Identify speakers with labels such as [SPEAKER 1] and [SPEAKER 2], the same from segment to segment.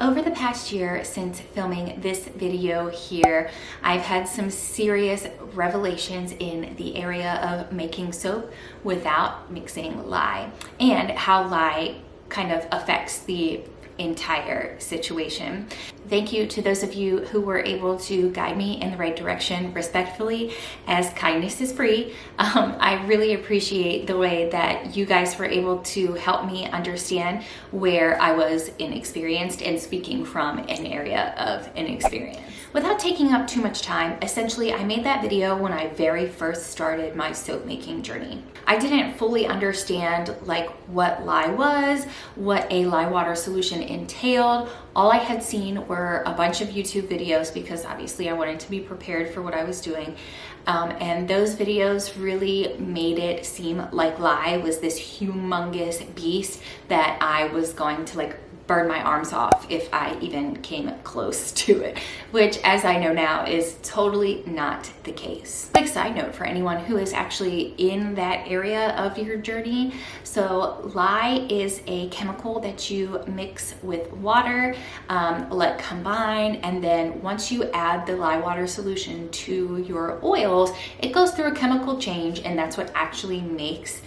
[SPEAKER 1] Over the past year since filming this video here, I've had some serious revelations in the area of making soap without mixing lye and how lye kind of affects the entire situation. Thank you to those of you who were able to guide me in the right direction respectfully, as kindness is free. I really appreciate the way that you guys were able to help me understand where I was inexperienced and speaking from an area of inexperience. Without taking up too much time, essentially I made that video when I very first started my soap making journey. I didn't fully understand like what lye was, what a lye water solution entailed. All I had seen were a bunch of YouTube videos because obviously I wanted to be prepared for what I was doing. And those videos really made it seem like lye was this humongous beast that I was going to like burn my arms off if I even came close to it, which as I know now is totally not the case. Quick side note for anyone who is actually in that area of your journey. So lye is a chemical that you mix with water, let combine, and then once you add the lye water solution to your oils, it goes through a chemical change, and that's what actually makes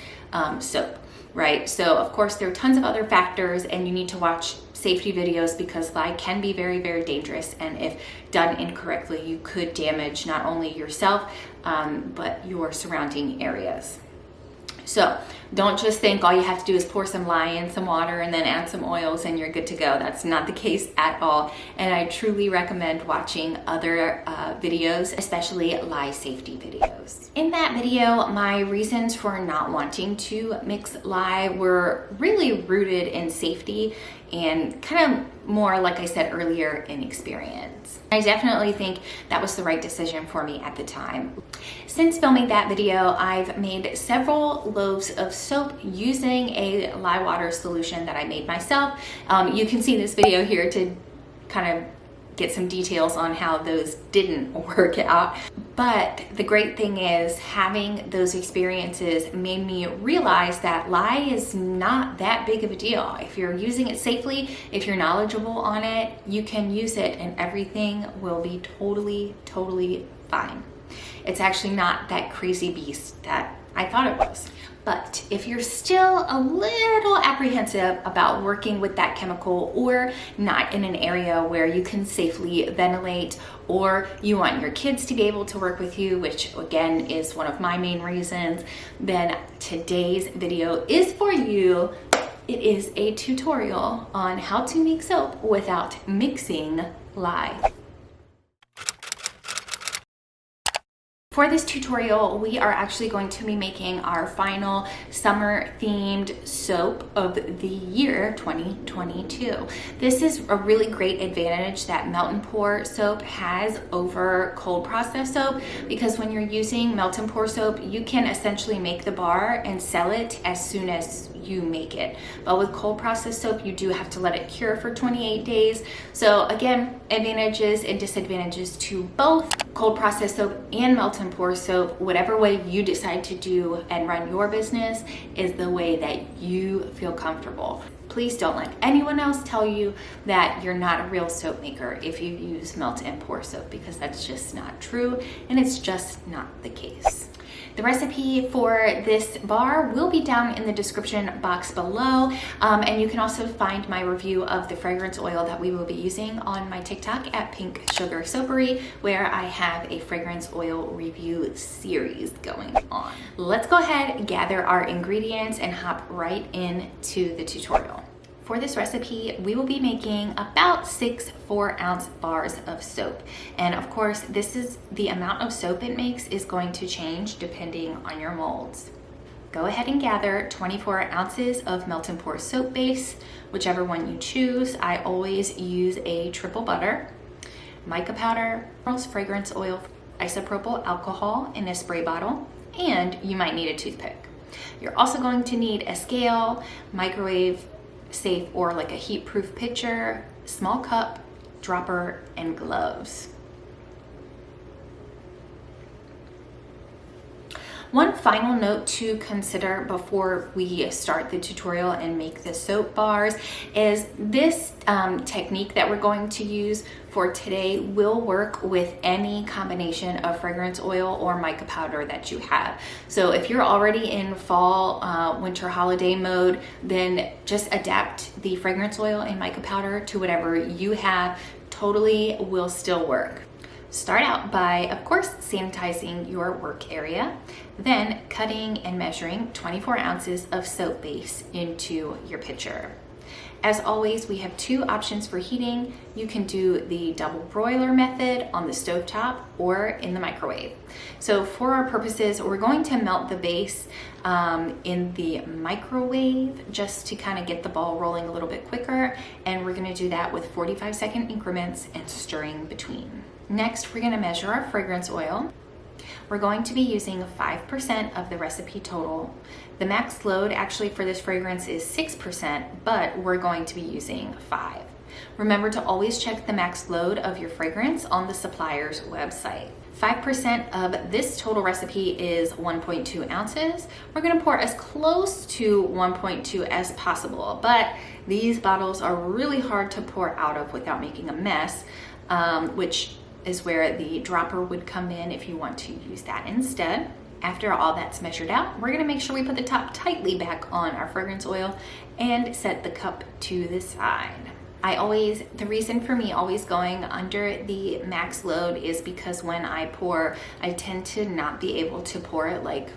[SPEAKER 1] soap. Right? So of course there are tons of other factors, and you need to watch safety videos because lye can be very, very dangerous, and if done incorrectly, you could damage not only yourself, but your surrounding areas. So don't just think all you have to do is pour some lye in some water and then add some oils and you're good to go. That's not the case at all. And I truly recommend watching other videos, especially lye safety videos. In that video, my reasons for not wanting to mix lye were really rooted in safety and kind of more, like I said earlier, inexperience. I definitely think that was the right decision for me at the time. Since filming that video, I've made several loaves of soap using a lye water solution that I made myself. You can see this video here to kind of get some details on how those didn't work out. But the great thing is having those experiences made me realize that lye is not that big of a deal. If you're using it safely, if you're knowledgeable on it, you can use it and everything will be totally fine. It's actually not that crazy beast that I thought it was. But if you're still a little apprehensive about working with that chemical, or not in an area where you can safely ventilate, or you want your kids to be able to work with you, which again is one of my main reasons, then today's video is for you. It is a tutorial on how to make soap without mixing lye. For this tutorial, we are actually going to be making our final summer themed soap of the year 2022. This is a really great advantage that melt and pour soap has over cold process soap, because when you're using melt and pour soap, you can essentially make the bar and sell it as soon as you make it. But with cold process soap, you do have to let it cure for 28 days. So again, advantages and disadvantages to both cold process soap and melt and pour soap. Whatever way you decide to do and run your business is the way that you feel comfortable. Please don't let anyone else tell you that you're not a real soap maker if you use melt and pour soap, because that's just not true, and it's just not the case. The recipe for this bar will be down in the description box below, and you can also find my review of the fragrance oil that we will be using on my TikTok at Pink Sugar Soapery, where I have a fragrance oil review series going on. Let's go ahead, gather our ingredients, and hop right into the tutorial. For this recipe, we will be making about 6 4-ounce bars of soap. And of course, this is the amount of soap it makes is going to change depending on your molds. Go ahead and gather 24 ounces of melt and pour soap base, whichever one you choose. I always use a triple butter, mica powder, fragrance oil, isopropyl alcohol in a spray bottle, and you might need a toothpick. You're also going to need a scale, microwave safe or like a heat proof pitcher, small cup, dropper, and gloves. One final note to consider before we start the tutorial and make the soap bars is this technique that we're going to use for today will work with any combination of fragrance oil or mica powder that you have. So if you're already in fall, winter holiday mode, then just adapt the fragrance oil and mica powder to whatever you have. Totally will still work. Start out by, of course, sanitizing your work area, then cutting and measuring 24 ounces of soap base into your pitcher. As always, we have two options for heating. You can do the double broiler method on the stovetop or in the microwave. So for our purposes, we're going to melt the base in the microwave just to kind of get the ball rolling a little bit quicker. And we're gonna do that with 45-second increments and stirring between. Next, we're gonna measure our fragrance oil. We're going to be using 5% of the recipe total. The max load actually for this fragrance is 6%, but we're going to be using 5. Remember to always check the max load of your fragrance on the supplier's website. 5% of this total recipe is 1.2 ounces. We're gonna pour as close to 1.2 as possible, but these bottles are really hard to pour out of without making a mess, which is where the dropper would come in if you want to use that instead. After all that's measured out, we're gonna make sure we put the top tightly back on our fragrance oil and set the cup to the side. The reason for me always going under the max load is because when I pour, I tend to not be able to pour it like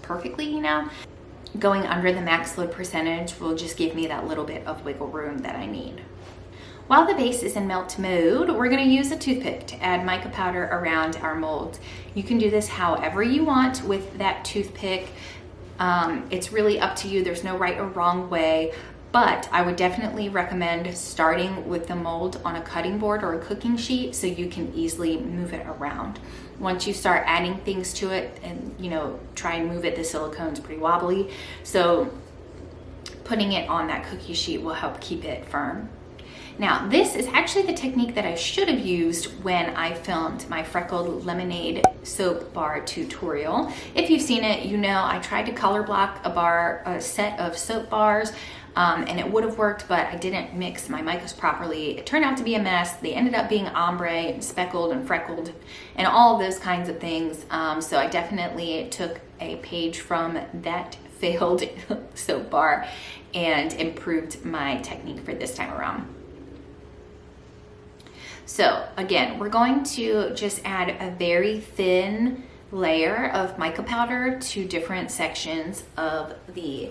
[SPEAKER 1] perfectly, you know? Going under the max load percentage will just give me that little bit of wiggle room that I need. While the base is in melt mode, we're gonna use a toothpick to add mica powder around our molds. You can do this however you want with that toothpick. It's really up to you. There's no right or wrong way, but I would definitely recommend starting with the mold on a cutting board or a cooking sheet so you can easily move it around. Once you start adding things to it and try and move it, the silicone's pretty wobbly. So putting it on that cookie sheet will help keep it firm. Now, this is actually the technique that I should have used when I filmed my freckled lemonade soap bar tutorial. If you've seen it, you know I tried to color block a set of soap bars, and it would have worked, but I didn't mix my micas properly. It turned out to be a mess. They ended up being ombre and speckled and freckled and all of those kinds of things. So I definitely took a page from that failed soap bar and improved my technique for this time around. So again, we're going to just add a very thin layer of mica powder to different sections of the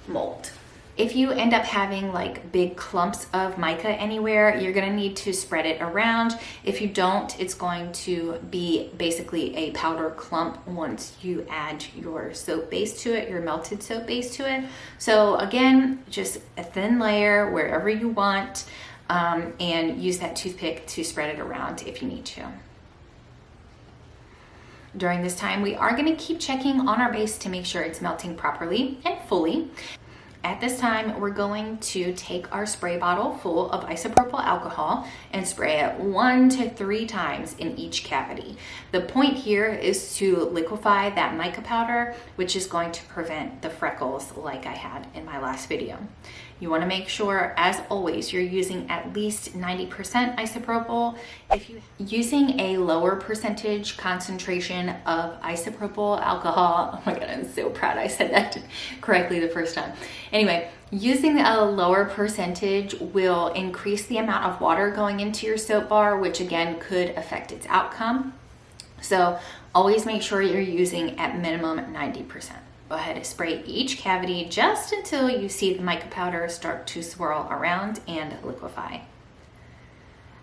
[SPEAKER 1] mold. If you end up having like big clumps of mica anywhere, you're gonna need to spread it around. If you don't, it's going to be basically a powder clump once you add your soap base to it, your melted soap base to it. So again, just a thin layer wherever you want. And use that toothpick to spread it around if you need to. During this time, we are going to keep checking on our base to make sure it's melting properly and fully. At this time, we're going to take our spray bottle full of isopropyl alcohol and spray it 1 to 3 times in each cavity. The point here is to liquefy that mica powder, which is going to prevent the freckles like I had in my last video. You want to make sure, as always, you're using at least 90% isopropyl. If you're using a lower percentage concentration of isopropyl alcohol, oh my God, I'm so proud I said that correctly the first time. Anyway, using a lower percentage will increase the amount of water going into your soap bar, which again could affect its outcome. So always make sure you're using at minimum 90%. Go ahead and spray each cavity just until you see the mica powder start to swirl around and liquefy.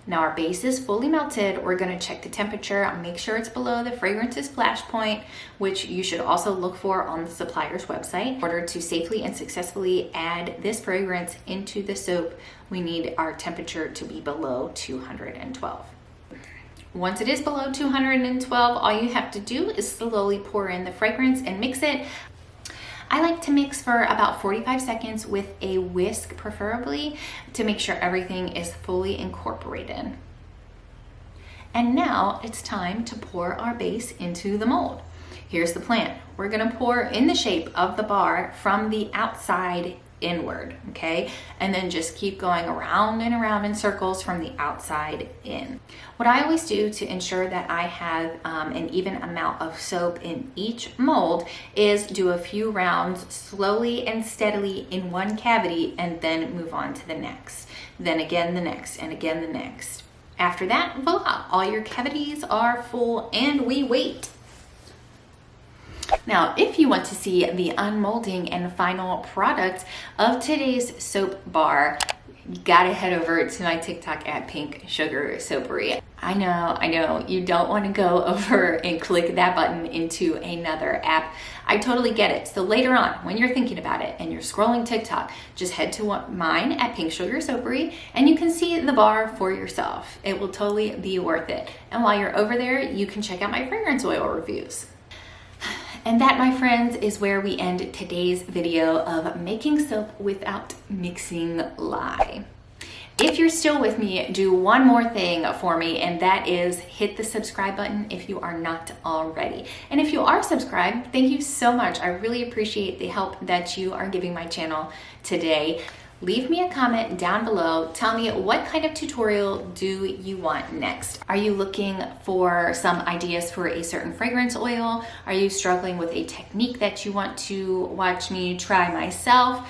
[SPEAKER 1] Now our base is fully melted. We're going to check the temperature and make sure it's below the fragrance's flash point, which you should also look for on the supplier's website. In order to safely and successfully add this fragrance into the soap, we need our temperature to be below 212. Once it is below 212, all you have to do is slowly pour in the fragrance and mix it. I like to mix for about 45 seconds with a whisk, preferably, to make sure everything is fully incorporated. And now it's time to pour our base into the mold. Here's the plan. We're gonna pour in the shape of the bar from the outside inward, okay? And then just keep going around and around in circles from the outside in. What I always do to ensure that I have an even amount of soap in each mold is do a few rounds slowly and steadily in one cavity and then move on to the next. Then again the next, and again the next. After that, voila, all your cavities are full and we wait. Now, if you want to see the unmolding and final product of today's soap bar, you gotta head over to my TikTok at Pink Sugar Soapery. I know, you don't want to go over and click that button into another app. I totally get it. So later on, when you're thinking about it and you're scrolling TikTok, just head to mine at Pink Sugar Soapery and you can see the bar for yourself. It will totally be worth it. And while you're over there, you can check out my fragrance oil reviews. And that, my friends, is where we end today's video of making soap without mixing lye. If you're still with me, do one more thing for me, and that is hit the subscribe button if you are not already. And if you are subscribed, thank you so much. I really appreciate the help that you are giving my channel today. Leave me a comment down below. Tell me, what kind of tutorial do you want next? Are you looking for some ideas for a certain fragrance oil? Are you struggling with a technique that you want to watch me try myself?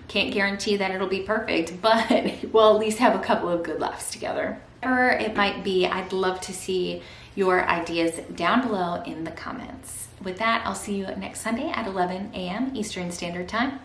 [SPEAKER 1] Can't guarantee that it'll be perfect, but we'll at least have a couple of good laughs together. Whatever it might be, I'd love to see your ideas down below in the comments. With that, I'll see you next Sunday at 11 a.m. Eastern Standard Time.